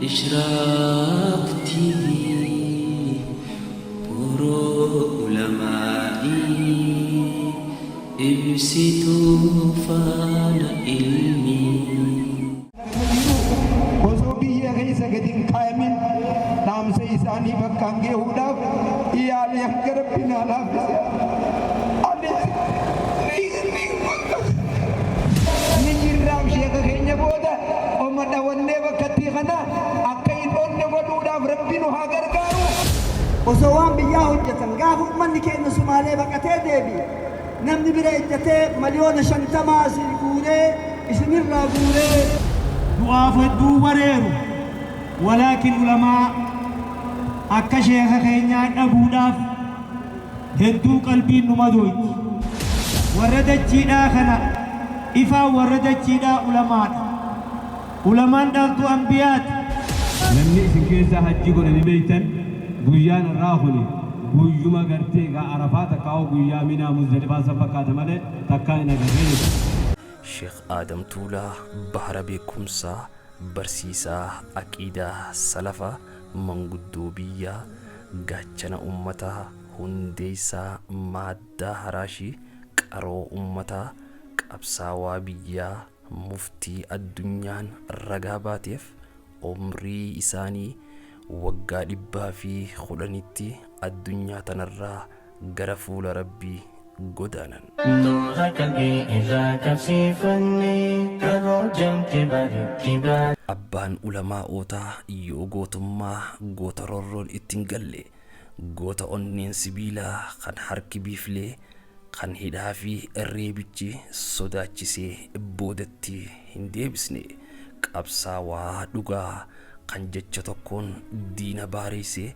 إشراق تيفي برو علمائي إبسطوا فان علمي وزوبية غيث قدين قائمين نام سيساني بكانجي هوداف إيالي ينقرب بنا لافز نجير رام شيخ خيني بودا ومدى ونبا كتيخنا أكاين ونبا ودوداف ربينو هاگر كارو وسوام بياه الجتن قافوا من كأنه سمالي بقتي ديبي نمني برا الجتي مليون شنتما سيقولي اسمير راقولي دعاف الدو وريرو ولكن علماء أكا شيخ خينيان أبو داف هدو قلبي نمدويت وردت جيدا خنا إفا وردت جيدا علماء دالتو أنبيات namni isin keessa hajji godhani beeytan guyyaan irraa kuni guyyuma gartee gaa arafaa takkaa guyyaa minaa muzdalifaa san fakkaata malee takkaa hin agarree Sheekh Adam Tuulaa bahara beekumsaa barsiisaa aqiidaa salafa manguddoo biyyaa gaachana ummataa hundeessaa maaddaa haraashii qaroo ummataa qabsaawaa biyyaa muftii addunyaan ragaa baateef umrii isaanii waggaa 110 addunyaa tanarraa gara fuula rabbii godaanan. Abbaan ulamaa'ootaa yoo gootummaa goota rorroon ittiin galle goota onneen sibiilaa kan harki biiflee kan hidhaa fi reebichi sodaachisee boodatti hin deebisne qabsaawaa dhugaa kan jecha tokkoon diina baareessee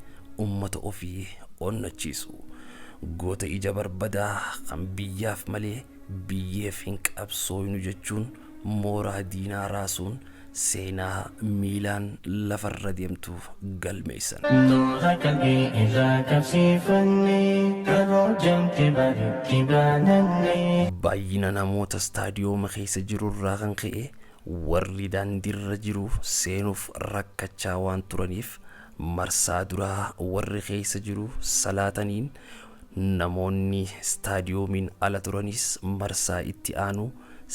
ummata ofii onnachiisu goota ija barbadaa kan biyyaaf malee biyyeef hin qabsooynu jechuun mooraa diinaa raasuun seenaa miilaan lafarra deemtu galmeessan. Baay'ina namoota istaadiyooma keessa jirurraa kan ka'e warri daandiirra jiru seenuuf rakkachaa waan turaniif marsaa duraa warri keessa jiru salaataniin namoonni istaadiyoomiin ala turanis marsaa itti aanu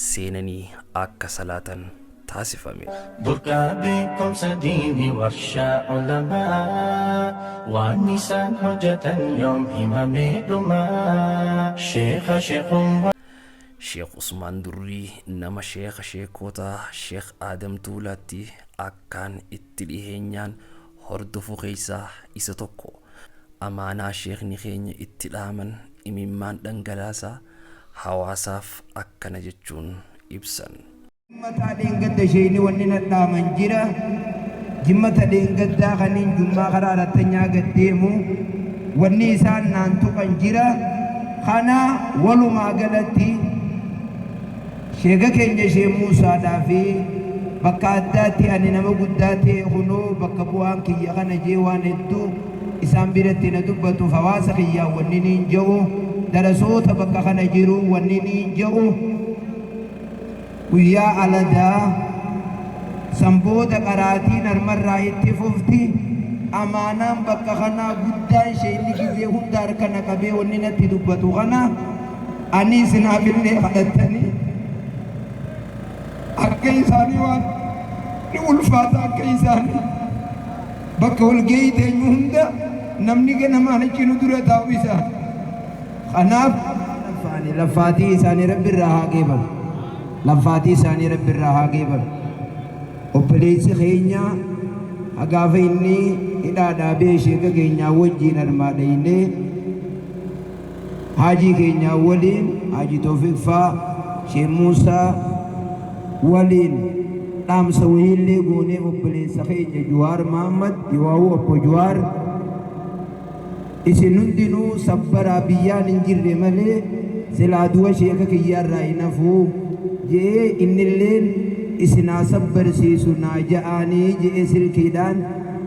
seenanii akka salaatan taasifame. Burqaa beekumsa diinii warshaa ulamaa waan isaan hojjetan yoom himamee dhumaa Sheekh Usmaan Durrii nama sheekota Sheekh Adam Tuulaatti akkaan itti dhiheenyaan hordofu keessaa isa tokko. Amaanaa sheekni keenya itti dhaaman imimmaan dhangalaasaa hawaasaaf akkana jechuun ibsan. Jimmata dheengadda sheeni wanni nadhaaman jira. Jimmata dheengaddaa kaniin jummaa karaa rattanyaa gaddeemu wanni isaan naan tuqan jira. Kana walumaa galatti sheeka keenya shee Muusaadhaa fi bakka addaatti ani nama guddaa ta'e kunoo bakka bu'aan kiyya kana jee waan hedduu isaan biratti na dubbatuuf hawaasa kiyyaa wanni niin jedhu darasoota bakka kana jiru wanni niin jedhu guyyaa aladaa sanboota qaraatiin harmarraa itti fufti amaanaan bakka kanaa guddaan sheenni gizee hunda harkana qabee wanni natti dubbatu kana ani isinaafillee kadhattanii akka isaanii waan ni ulfaata akka isaanii bakka walgahii teenyu hunda namni ganamaan achi nu dura taa'u isaa kanaaf laffaatii isaanii rabbi irraa haa geebamu laffaatii isaanii rabbi irraa haa geebamu obboleessi keenya hagaafa inni hidhaadhaa bee sheeka keenyaa wajjiin armaadhaynee haajii keenyaa waliin haajii Toofiqfaa Sheekh Muusaa waliin dhaamsa wayiillee goonee obboleessa keenya Jawaar Mahammad Jawaar obbo Jawaar isin hundinuu sabbaraa biyyaan hin jirre malee silaa du'a sheeka kiyyaarraa hin hafuu jee innilleen isinaa sabbarsiisu naa ja'anii jee silkiidhaan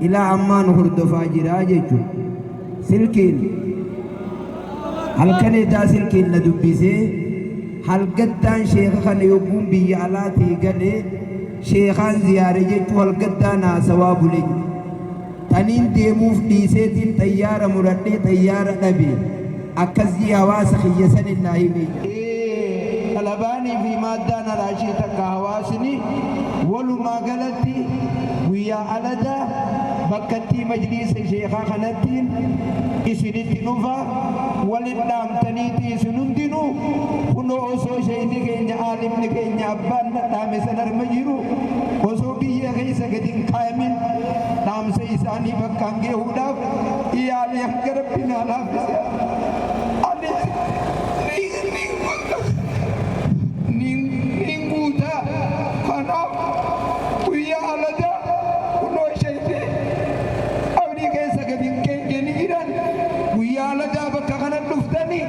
ilaa ammaan hordofaa jiraa jechuudha. Silkiin halkan edaa silkiin na dubbisee halgattaan sheeka kana yogguun biyya alaatii galee sheekaan ziyaare jechuu halgaddaa naasawaa bule taniin deemuuf dhiiseetiin xayyaara muradhee xayyaara dhabe akkasii hawaasa kiyya sanillaa hime talabaanii fi maaddaan araashii takka hawaasni walumaa galatti guyyaa aladaa bakkattii majliisa sheekaa kanattiin isinitti dhufa walin dhaamtaniiti isin hundinuu kunoo osoo sheeyni keenya aalimni keenya abbaan dhaame san arma jiru osoo biyya keessa gadi hin qaamin dhaamsa isaanii bakkaan geehuudhaaf iyaalee hanga rabbinaa laaffise nin guutaa kanaaf guyyaa aladaa kunoo sheeyni abdii keessa gadi hin keenyani jiran guyyaa aladaa bakka kana dhuftani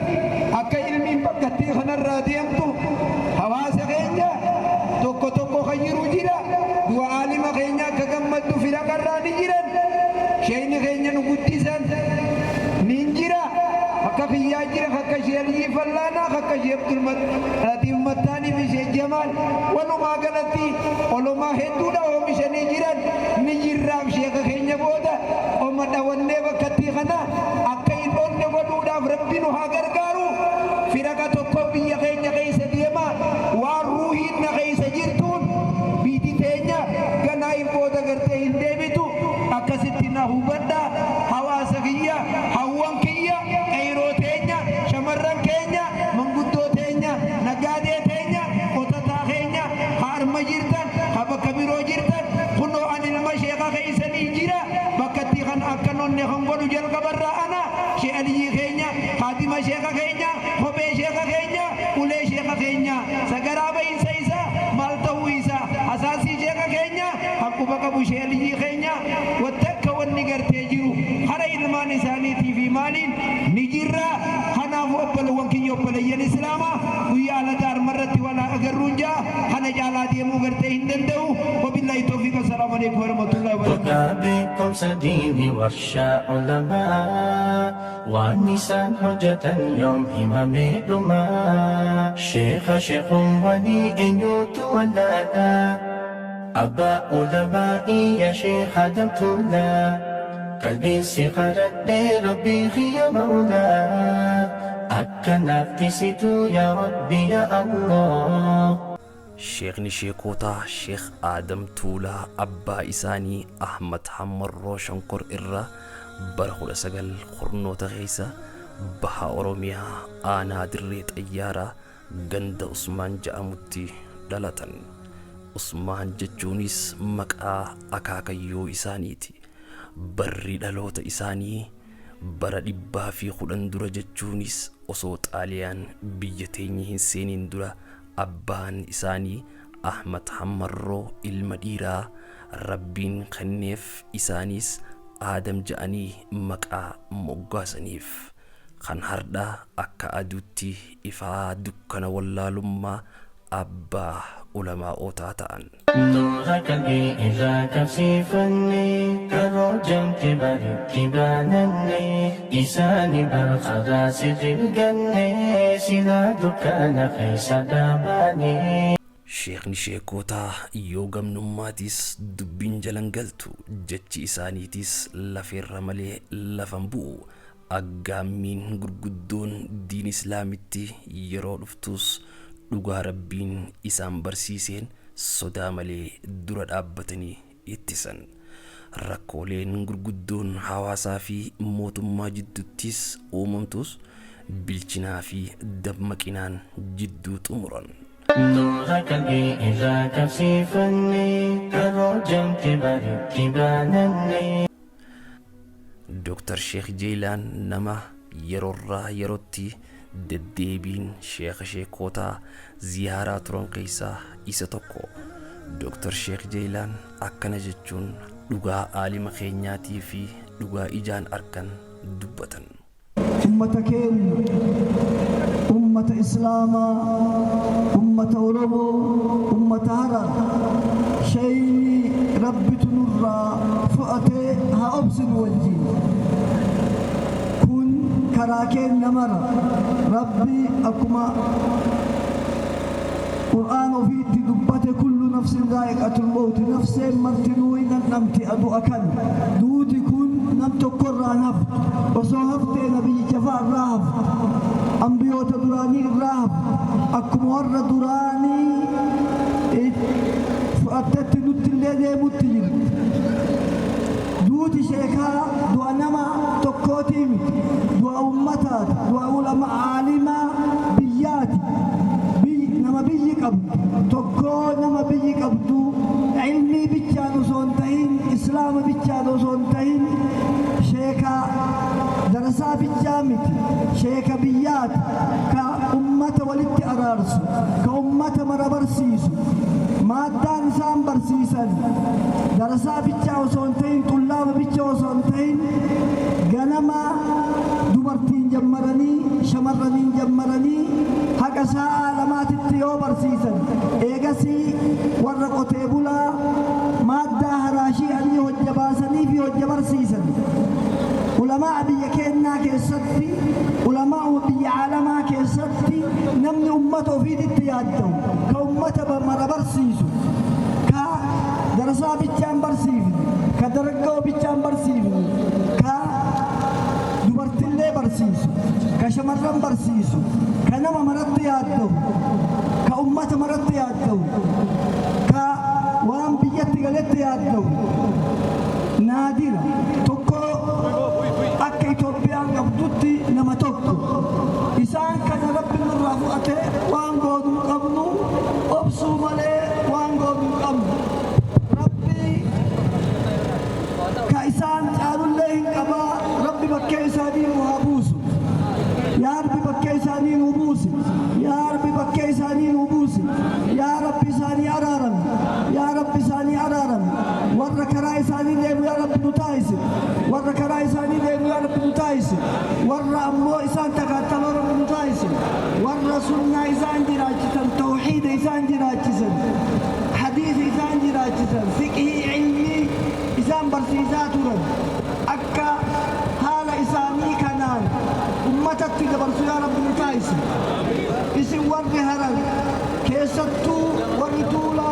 akka ilmiin bakkattii kanarraa deemtu hawaasa keenya tokko tokko kan jiru jira du'a aalima keenya akka gammaddu fira qarraa ni jiran sheeyni keenya nu guddisan nin jira akka kiyyaa jira akka shee Aliyyi Fallaanaa akka shee Abdulmatiif Mattaanii fi shee Jamaal walumaa galatti olomaa hedduudha oomishanii jiran ni jirraaf sheeka keenya booda oma dhawannee bakkattii kana akka hin onne godhuudhaaf rabbi nu haa gargaaru firaqa tokko biyya keenya keessa deema waan ruuhiin na keessa jirtuun biiti teenya ganaa hin booda gartee hin deebitu akkasitti na hubadha hawaasa kiyya hawwan kiyya qeyroo teenya shamarran keenya manguddoo teenya nagaadee teenya qotataa keenya harma jirtan bakka biroo jirtan kunoo ani ilma sheeka keessanii jira bakkatti kan akka nonne kan godhu jalqabarraa ana shee Aliyyi keenya haadima sheeka keenya kophee sheeka keenya ulee sheeka keenya sagaraa bahiinsa isaa maal ta'uu isaa asaasii sheeka keenya akkuma qabu shee Aliyyi keenya wattakka wanni gartee jiru hara ilmaan isaaniitii fi maaliin ni jirra kanaaf obbolawwan kiyya obboleeyyan islaamaa guyyaa aladaa armarratti walaa agarruun jaa kana caalaa deemuu gartee hin danda'u wabillahi tawfiiq assalaamu alaikum warahmatullahi wabarakatuh بكم سديني ورشا علماء والنساء حجة اليوم همم لما شيخ ولي إن يتولى أبا علمائي يا شيخ دمت لا قلبي سقرت ربي يا مولا أكنفتسيتو يا ربي يا الله sheekni sheekotaa sheek aadam tuulaa abbaa isaanii ahmad hammarroo shankor irra bara 19 keessa baha oromiyaa aanaa dirree xayyaaraa ganda usmaan ja'amutti dhalatan usmaan jechuunis maqaa akaakayyoo isaaniiti barri dhaloota isaanii bara 110 dura jechuunis osoo xaaliyaan biyya teenya hin seeniin dura abbaan isaanii ahmad hammarroo ilma dhiiraa rabbiin kenneef isaanis aadam ja'anii maqaa moggaasaniif kan hardhaa akka aduutti ifaa dukkana wallaalummaa abbaa ulamaaotaa ta'an نورك إذا كفيفني كروجمت برك بانني إساني بالخلاص الجنة سنادك أنا خيس داماني sheekni sheekotaa yoo gamnummaatis dubbiin jalan galtu jechi isaaniitis lafeerra malee lafan bu'u aggaammiin gurguddoon diin islaamitti yeroo dhuftus dhugaa rabbiin isaan barsiiseen sodaa malee dura dhaabbatanii ittisan rakkooleen gurguddoon hawaasaa fi mootummaa jidduttis uumamtus bilchinaa fi dammaqinaan jidduu xumuran نورك إذا كفيفني كروجمت برك بانني Dr. Sheekh Jeelaan nama yeroorraa yerootti deddeebiin sheekha sheekotaa ziyaaraa turan keessaa isa tokko. Dr. Sheekh Jeelaan akkana jechuun dhugaa aalima keenyaatii fi dhugaa ijaan arkan dubbatan. ummata keenya ummata islaamaa ummata oromoo ummata harar shayni rabbitu nurraa fu'atee haa obsinu wajjiin kun karaa keenya mara rabbi akkuma qur'aan ofiitti dubbate kullu نفس ذائقة الموت نفس مرتنوي نمتي أدو أكن دوتي كن نمتو كرة نفت وصوهفت نبي جفاء الرهب أنبيوت دراني الرهب أكم ور دراني فأتت نت اللي متجل دوتي شيخا دو أنما تكوتي دو أمتات دو علماء عالمة بياتي نما بيجي قبض تكو نما بيجي قبضو علمي بيجانو سونتين إسلام بيجانو سونتين شيخا درسا بيجامت شيخا بيات كأمة ولدت أرارس كأمة مربرسيس مادان سام برسيسن درسا بيجاو سونتين طلاب بيجاو سونتين غنما دبرتين جمرني شمرني جمرني حق ساعة لمات التيو برسيسن إيغسي ورقوتي بولا مادة هراشي عليه الجباسني في الجبرسيسن علماء بيا كينا كيستي علماء بيا عالما كيستي نمني أمته في التيادو كأمته بمربرسيسو كا درسا بيجان برسيفي كدرقو بيجان برسيفي كا دبرتلي برسيسو كشمرن برسيسو كنما مرت يادو كأمة مرت يادو كوان بيت غلت يادو نادر تكو أكي توبيان قبضتي نما تكو إسان كان رب من رفعته وان قودم قبنو أبسو ملي وان قودم قبنو ربي كإسان قالوا الله قبا ربي بكي إساني وهابوسو يا ربي بكي إساني وبوسي يا ربي بكي إساني وبوسي يا ربي إساني أرارم يا ربي إساني أرارم ورّا كرا إساني ديمو يا ربي نتايسي ورّا كرا إساني ديمو يا ربي نتايسي ورّا أمو إسان تقاتل ربي نتايسي ورّا سنة إسان جراجتن توحيد إسان جراجتن حديث إسان جراجتن فقه علمي إسان برسيزات رب أكا حال إساني كنان أمتك برسو يا ربي نتايسي إسي ورّي هرل كيستو ورّي طولا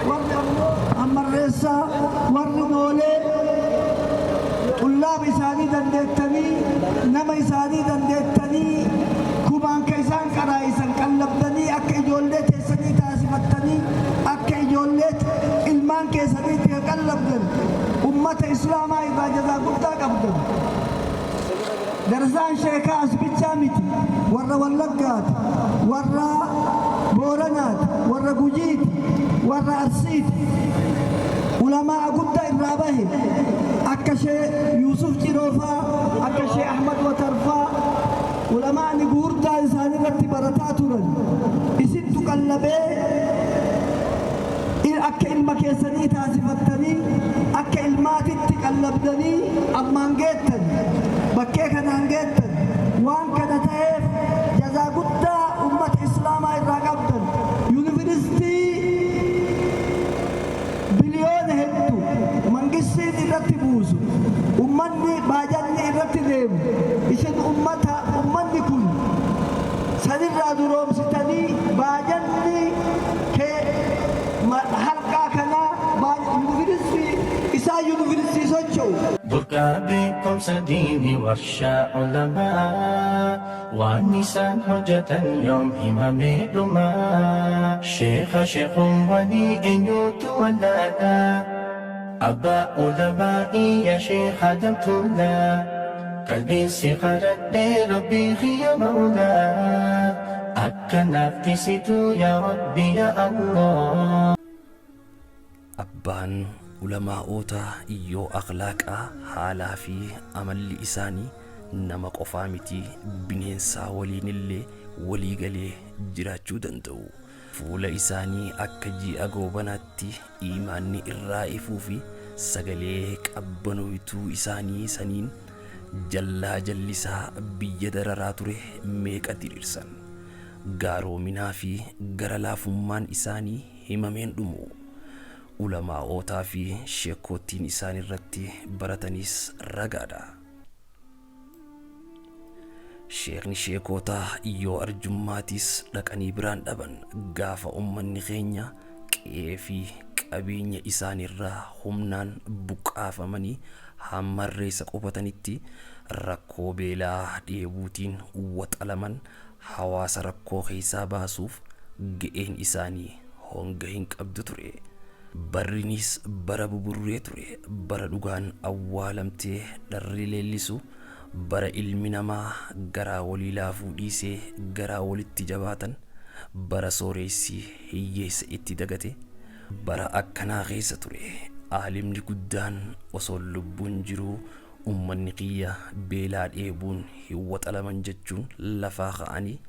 ورّي أمو أمرسا ورّي نولي طلاب إساني دندتني نما إساني دندتني كمان كيسان كرايسان قلبتني أكا إجولت إساني تاسفتني أكا إجولت إلمان كيساني تقلبتن أمة إسلاما إذا جزا قبطا قبطن درسان شيخا أسبتشامتي ورّا واللقات ورّا بورنات ورّا قجيت ورّا أرسيت علماء قد الرابه أكشي يوسف جروفا أكشي أحمد وترفا علماء نقور دا إنسان رتي برتات رج إسن تقلبه أكا المكيسني تاسفتني أكا المات تقلبدني أما انجيتن بكيك انجيتن وان كان تهيف جزا قد أمة إسلاما إراقبتن يونيفرستي بليون هدو منقسين إرتي بوزو أمني باجاني إرتي ديم إسن أمني كل سنين رادو روم ستاني باجاني كي حلقا كنا يونيفرستي إسا يونيفرستي سوچو بركة بكم سديني ورشا علماء والنساء حجة اليوم إمام الأمة شيخ ولي إنيوت ولادا أبا علمائي يا شيخ دمت الله قلبي سخرت ربي يا مولا أكنا افتسيتو يا ربي يا الله abbaan ulamaa'oota iyyoo akhlaaqaa haalaa fi amalli isaanii nama qofaa miti bineensaa waliinillee walii galee jiraachuu danda'u. Fuula isaanii akka ji'a goobanaatti iimaanni irraa ifuu fi sagalee qabbanoituu isaanii saniin jallaa jallisaa biyya dararaa ture meeqa diriirsan. Gaaroominaa fi gara laafummaan isaanii himameen dhumu. Ulamaa'ootaa fi sheekottiin isaan irratti baratanis ragaadha. Sheekni sheekotaa yoo arjummaatis dhaqanii biraan dhaban gaafa ummanni keenya qe'ee fi qabeenya isaanirraa humnaan buqqaafamanii hammarreessa qubatanitti rakkoo beelaa dheebuutiin waxalaman hawaasa rakkoo keessaa baasuuf ga'een isaanii honga hin qabdu ture. Barrinis bara buburree ture, bara dhugaan awwaalamtee dharri leellisu, bara ilmi namaa garaa walii laafuu dhiisee garaa walitti jabaatan, bara sooressi hiyyeessa itti dagate, bara akkanaa keessa ture. Aalimni guddaan osoo lubbuun jiruu ummanni kiyya beelaa dheebuun hin waxalaman jechuun lafaa ka'anii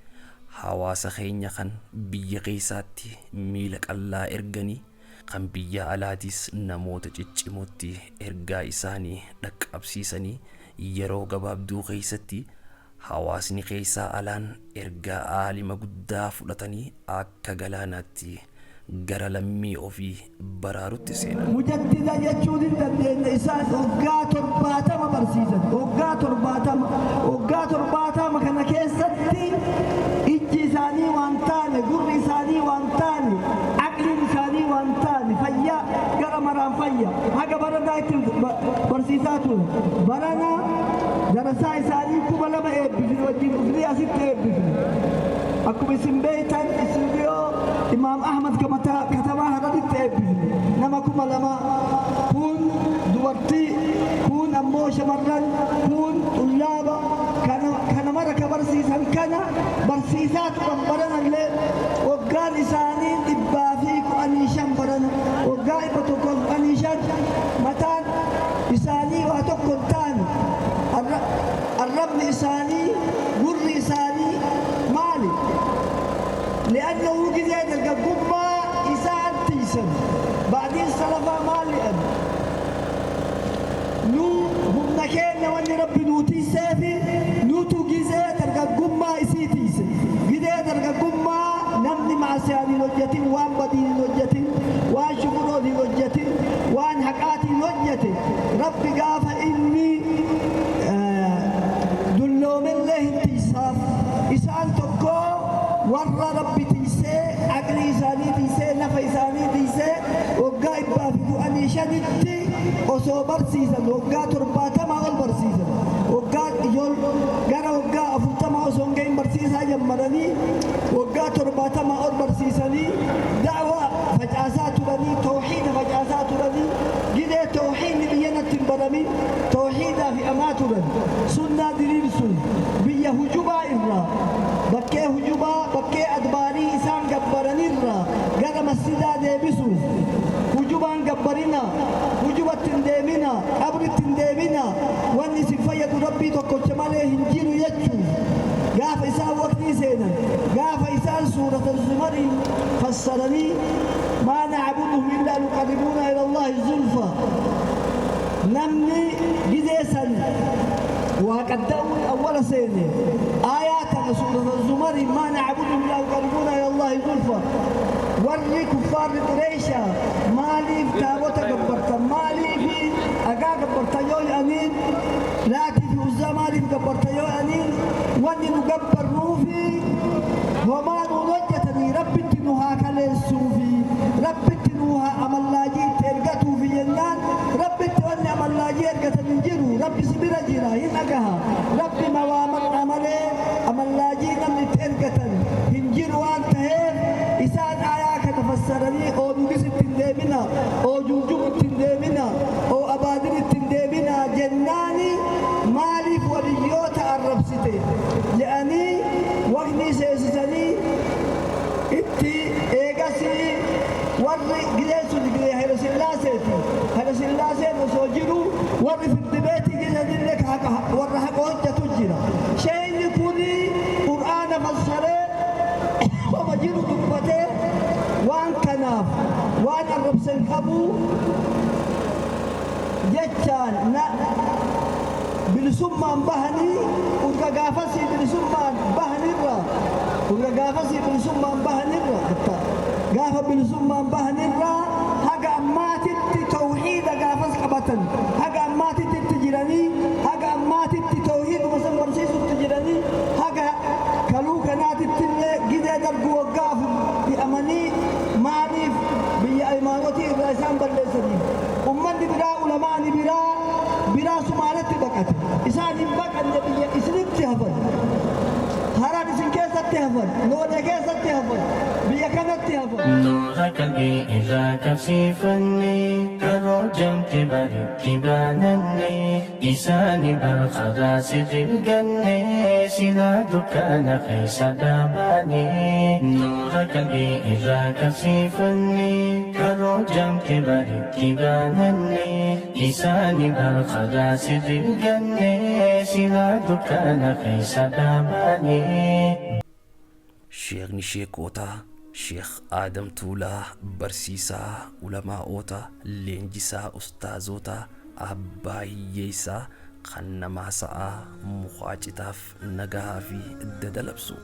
hawaasa keenya kan biyya keessaatti miila qallaa erganii kan biyya alaatis namoota ciccimootti ergaa isaanii dhaqqabsiisanii yeroo gabaabduu keessatti hawaasni keessaa alaan ergaa aalima guddaa fudhatanii akka galaanaatti gara lammii ofii baraarutti seenan. Mujaddida jechuun hin dandeenye isaan waggaa 70 barsiisan. Waggaa 70 kana keessatti ijji isaanii waan taane, gurri isaanii waan taane, aqliin isaanii waan taane, fayyaa gara maraan fayya. Haga baranaa itti barsiisaa ture. Barana darasaa isaanii 2,000 eebbifne wajjin dhufnee asitti eebbifne. Akkuma isin beektan istuudiyoo Imaam Ahmad katamaa har'atti eebbifne. Nama 2,000 kun dubartii, kun ammoo shamarran, kun xullaaba kana mara ka barsiisan kana barsiisaa turan baranallee waggaan isaanii 115 barana. Waggaa 115 mataan isaanii waa tokko hin taane. Arrabni isaanii, gurri isaanii maali? لأنه جزء الجبة إسان تيسن بعدين سلفا مالئا نو هم نكين واني ربي نوتي سافي نوتو جزء الجبة إسي تيسن جزء الجبة نمني مع سياني لوجتين وان بدين لوجتين وان شكروني لوجتين وان حقاتي لوجتين ربي قاف إني دلو من الله تيساف إسان تقو warra rabbi tiisee aqli isaanii tiisee nafa isaanii tiisee waggaa 115 osoo barsiisan waggaa 70 ol barsiisan gara waggaa 40 osoo hin barsiisaa jammaranii waggaa 70 ol barsiisanii da'waa facaasaa turanii tawhiida facaasaa turanii gidee tawhiidni biyyanatti hin baramin tawhiidaa fi amaa turan sunnaa diriirsuun biyya hujubaa irraa bakkee hujubaa bakkee adbaarii isaan gabbaranirraa gara masjidaa deebisuun hujubaan gabbarina hujubatti hin deemina qabritti hin deemina wanni isin fayyadu rabbii tokkocha malee hin jiru jechuun gaafa isaan waqtii seenan gaafa isaan suurata zumarii fassaranii maa na'buduhum illaa liqarribuuna ila Allaahi zulfa namni gideessan وقدموا أول سنة آيات سورة الزمر ما نعبدهم إلا يقربون إلى الله زلفى ورّي كفار قريشة مالي في تابوت قبرت مالي في أقا قبرت يوي أنين لا تفي وزا مالي في قبرت يوي أنين واني نقبر روفي وما نوجتني ربي تنوها كالسوفي ربي تنوها أمال لاجي ترقتو في جنان ربي توني أمال لاجي أرقت من جرو ربي سبير جرا ينقها ربي موامر عمله أمال لاجي نمي ترقت هنجرو وانتهي إسان آياك تفسرني أو نقص التندامنا أو جوجوب التندامنا أو أبادر التندامنا جناني مالي وليوت الربستي لأني وقني سيسسني إتي إيقاسي ورّي قديسو دقلي هيرس اللاسيتي هيرس اللاسيت وسوجرو ورّي في الدبيتي قديسو لك ورّي حق وجه تجرى شيء يكوني قرآن فسره ومجيرو دبته وان كناف وان الرب سنكبو جتان bilisummaan bahanii urga gaafasii bilisummaan bahanirra urga gaafasii bilisummaan bahanirra gaafa bilisummaan bahanirra haga ammaatitti tawhiida gaafas qabatan haga ammaatitti itti jiranii haga ammaatitti tawhiiduma san barsiisutti jiranii haga kaluu kanaatitti illee gidee darbu waggaa afur amanii maaliif إمامتي الرئيسان بلسني أمني برا علماء برا سمانة بقت إسان بقى النبي إسلم تهفل هران إسن كيسة تهفل نونا كيسة تهفل بيكنا تهفل نورك إذا كشفني كرجم كبري كبانني إساني بالخلاص الجنة سنادك أنا خيس داماني نورك إذا كشفني كرجم كبري كبانني إساني بالخلاص الجنة سنادك أنا خيس داماني sheekni sheekootaa sheekh aadam tuulaa barsiisaa ulama'oota leenjisaa ustaazotaa abbaa hiyyeessaa kan namaa sa'aa muqaacitaaf nagahaa fi dadalabsu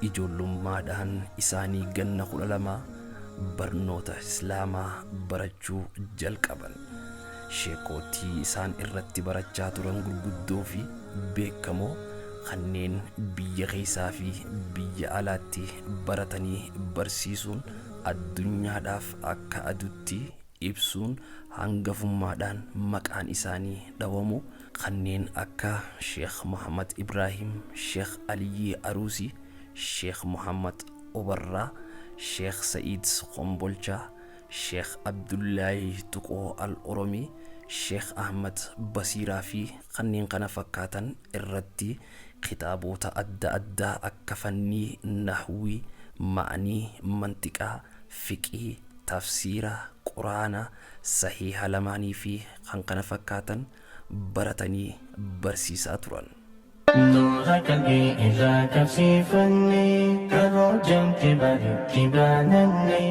ijoollummaadhaan isaanii ganna 12 barnoota islaamaa barachuu jalqaban sheekootii isaan irratti barachaa turan gurguddoo fi beekamoo kanneen biyya keessaa fi biyya alaatti baratanii barsiisuun addunyaadhaaf akka adutti ibsuun hangafummaadhaan maqaan isaanii dhawamu kanneen akka Sheekh Muhammad Ibrahim, Sheekh Aliyyi Arusi, Sheekh Muhammad Obarraa, Sheekh Sa'iid Qombolchaa, Sheekh Abdullaahi Tuqoo Al-Oromii, Sheekh Ahmad Basiiraa fi kanneen kana fakkaatan irratti kitaabota adda addaa akka fannii nahwii, ma'anii mantiqaa, fiqii, tafsiira, quraana, sahiha lamaanii fi kan kana fakkaatan baratanii barsiisaa turan. نورك إذا كشفني كرجم كبري كبانني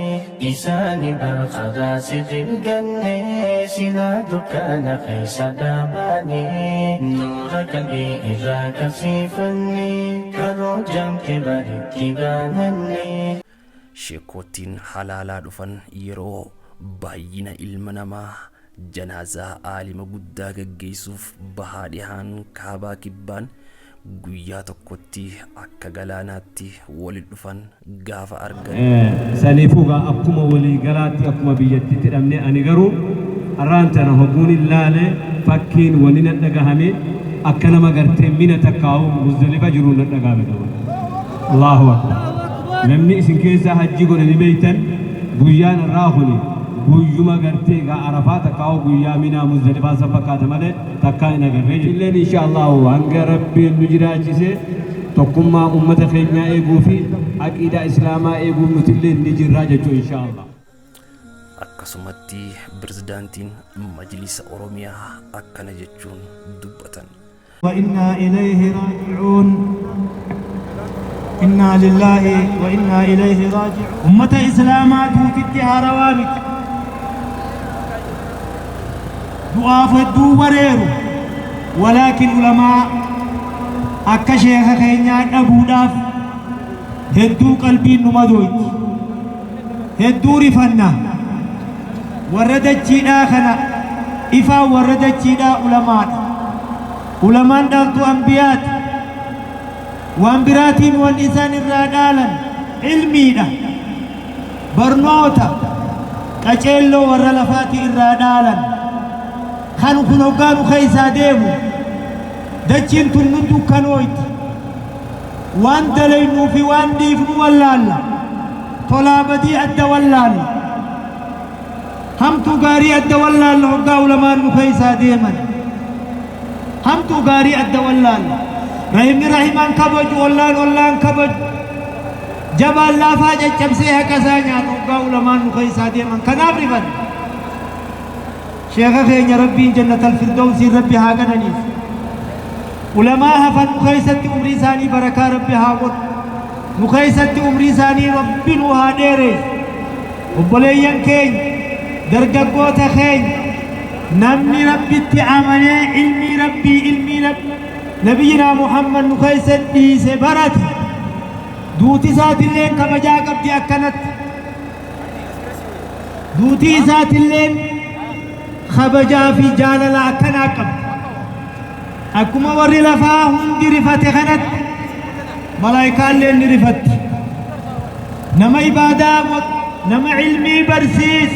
إساني بالخلاص الجنة سنادك أنا خيس داماني نورك إذا كشفني كرجم كبري كبانني sheekootiin halaalaa dhufan yeroo baay'ina ilma namaa janazaa aalima guddaa gaggeessuuf bahaa dhihaan kaabaa kibbaan guyyaa tokkotti akka galaanaatti walitti dhufan gaafa argan saniifuugaa akkuma walii galaatti akkuma biyyattitti dhabne ani garuu arraantana hogguun ilaale fakkiin wani na dhagahame akka nama gartee mina takkaa'u Muzdalifa jiru na dhagahame qaba. Allahu akbar. Namni isin keessa hajji godhani beeytan guyyaan irraa kuni guyyuma gartee gaa Arafaa takkaa'u guyyaa Minaa Muzdalifaa san fakkaata malee takkaa hin agarree jiru. Illeen inshaallahu hanga rabbiin nu jiraachise tokkummaa ummata keenyaa eeguu fi aqiidaa islaamaa eeguu nutillee ni jirraa jechuu inshaallah. akkasumatti pirezidaantiin majlisa oromiyaa akkana jechuun dubbatan. وإنا إليه راجعون إنا لله وإنا إليه راجعون أمة إسلامات وفتها روابط دعاء فدو وريرو ولكن علماء أكا شيخ خينيان أبو داف هدو قلبي نمدويت هدو رفنا وردت جيدا خنا إفا وردت جيدا علماء دالتو أنبيات وأنبراتين والإنسان الرادالا علمي دا برنوتا كأجلو ورلفاتي الرادالا خانو كنوغانو خيسا ديمو دجين تنندو كانويت وان دلينو في وان ديفنو واللالا طلابتي أدى واللالا همتو غاري أدى واللالا وقاو لمان مخيسا ديما همتو غاري أدى واللالا رحمان كبج واللان كبج جبال لا فاجة جبسيها كسانيا وقاو لمان مخيسا ديما كناب رفن شيخ خير ربي جنة الفردوس ربي هاغنني علماء هفن مخيسة عمري ثاني بركة ربي هاغن مخيسة عمري ثاني ربي نوها ديري وبليين كين درقاقوة خين نمي ربي اتعاملي علمي ربي نبينا محمد مخيسة ديسي برات دوتي سات اللين كما جاء قبدي أكنت دوتي سات اللين خبجا في جاللا أكنا قبد أكما وري لفاهم دي رفت خنت ملايكا اللين رفت نما عبادة نما علمي برسيس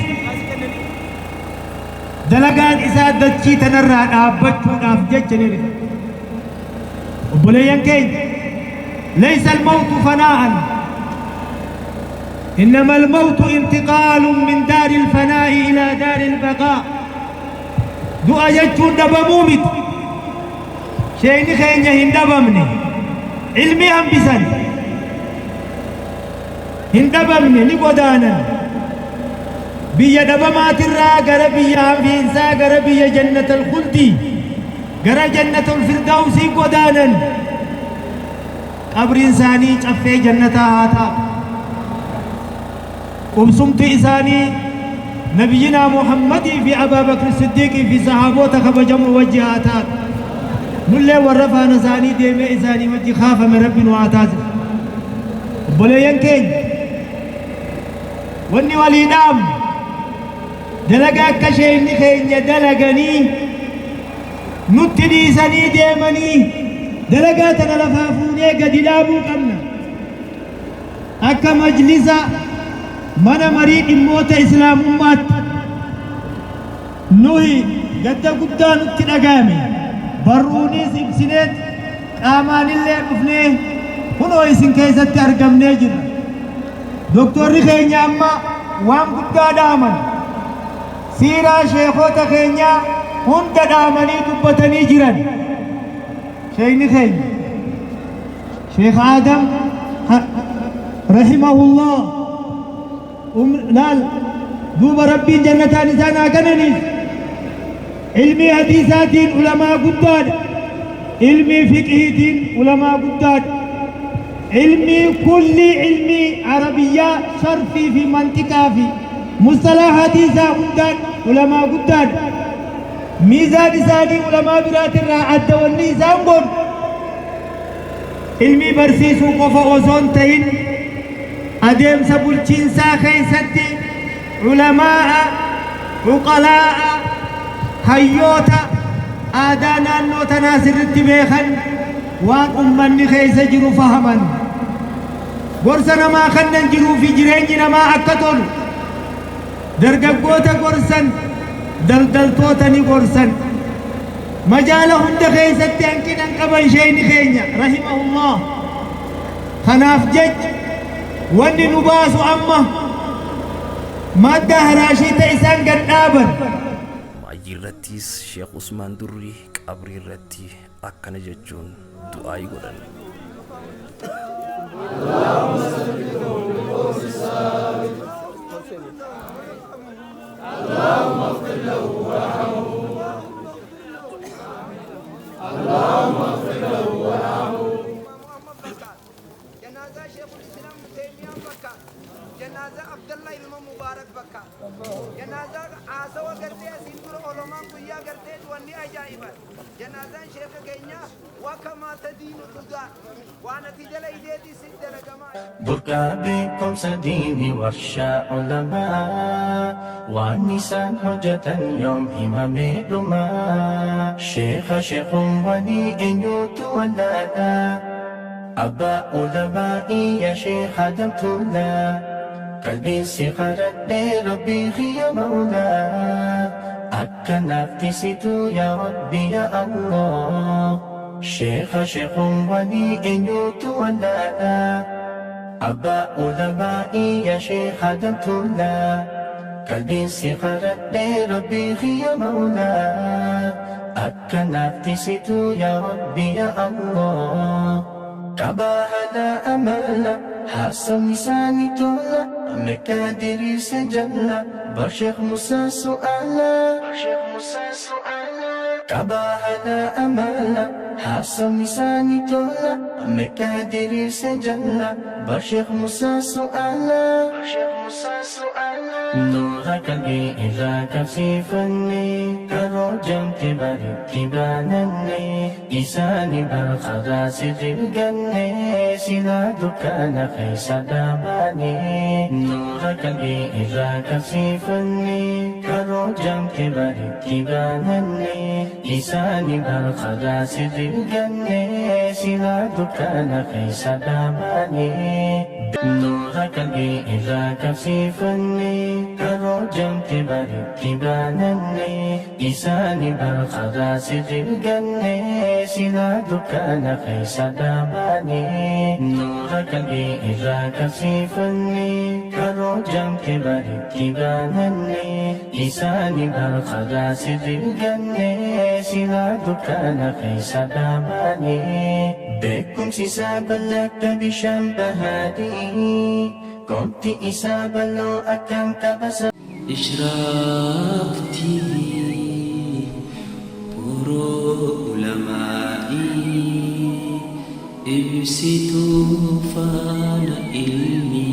dalagaan isaa dachii tanarraa dhaabbachuudhaaf jecha ni dhufe. Obboleeyyan keenya laysa al-mawtu fanaa'an إنما الموت انتقال من دار الفناء إلى دار البقاء. دعا يجون دبمومت شيء خينيا هندبمني علمي هم بسن هندبمني لقدانا بيا دبمات الرا غرا بيا هم في إنسا غرا بيا جنة الخلد غرا جنة الفردوس قدانا قبر إنساني شفي جنة هاتا وبسمت إساني نبينا محمد في أبا بكر الصديق في صحابوته خبجم وجهاتات نلي ورفع نساني ديم إساني وجه خاف من رب وعتاز بلين كين وني وليدام دلقا كشين خين دلقني نتدي سني ديمني دلقا تنلفافوني قد دابو قمنا أكا مجلسا من مريد موت إسلام أمات نوي قد قدان اتنقامي بروني سبسنت آمان اللي قفني هنو يسن كيسة أرقم نجر دكتور خينيا أما وام قدان آمن سيرا شيخوتا خينيا هم تدامني دبتني جران شيخ خينيا شيخ آدم رحمه الله لال دوب ربي جنة نسانا كنني علمي حديثات علماء قداد علمي فقه علماء قداد علمي كل علمي عربية صرفي في منطقة في مصطلح حديثة قداد علماء قداد ميزان سادي علماء برات الراعد والنيزان قد علمي برسيس وقفا وزون تهين أديم سبولتين ساخين ستي علماء عقلاء هيوتا آدانا نوتا ناصر التبيخن وأمني خيس جرو فهما قرصنا ما خنن جرو في جرينجنا ما أكتون درقبوتا قرصن دلدلتوتني قرصن مجالهم دخيستي أنكنا انقبل شيء خينيا رحمه الله خناف جج واني نباس أمه مادة هراشي تيسان قد نابر ماجي رتيس شيخ عثمان دري قبري رتي أكنا ججون دعاي قدن اللهم صل بالقوس الثابت اللهم اغفر له وارحمه اللهم اغفر له وارحمه جنازة شيخ الإسلام تيمية بكا جنازة عبد الله المبارك بكا جنازة عاصا وقرتي سندر علماء قوية قرتي واني أجائبا جنازة شيخ كينيا وكما تدين تدع وانا تجل إيديتي سدر كما بركة بكم سديني ورشا علماء والنساء حجة اليوم إمام دما شيخ ولي إن يتولانا أبا علمائي يا شيخ دمت الله قلبي سخرت ربي يا مولا أكنفت ستو يا ربي يا الله شيخ ولي إن يتولانا أبا علمائي يا شيخ دمت الله قلبي سخرت ربي يا مولا أكنفت ستو يا ربي يا الله كباهنا أملنا حسن لساني تولا مكادري سجلنا برشيخ موسى سؤالا كباهنا أملنا حسن لساني تولا مكادري سجلنا برشيخ موسى سؤالا نورك إذا كفيفني كروجم تبارك تبانني إساني بالخراس تلقني سنادك أنا خيس داماني نورك إذا كفيفني كروجم تبارك تبانني إساني بالخراس تلقني سنادك أنا خيس داماني نورك إذا كفيفني كروجم جمت بريت بانني إساني بالخراس الجنة سلا دكان خيس داماني نورك الإذا كسيفني كرو جمت بريت بانني إساني بالخراس الجنة سلا دكان خيس داماني بكم سيساب لك بشنبهادي كنت إساب لو أكنت بس إشراق TV Puro ulamai Ibsitu fana ilmi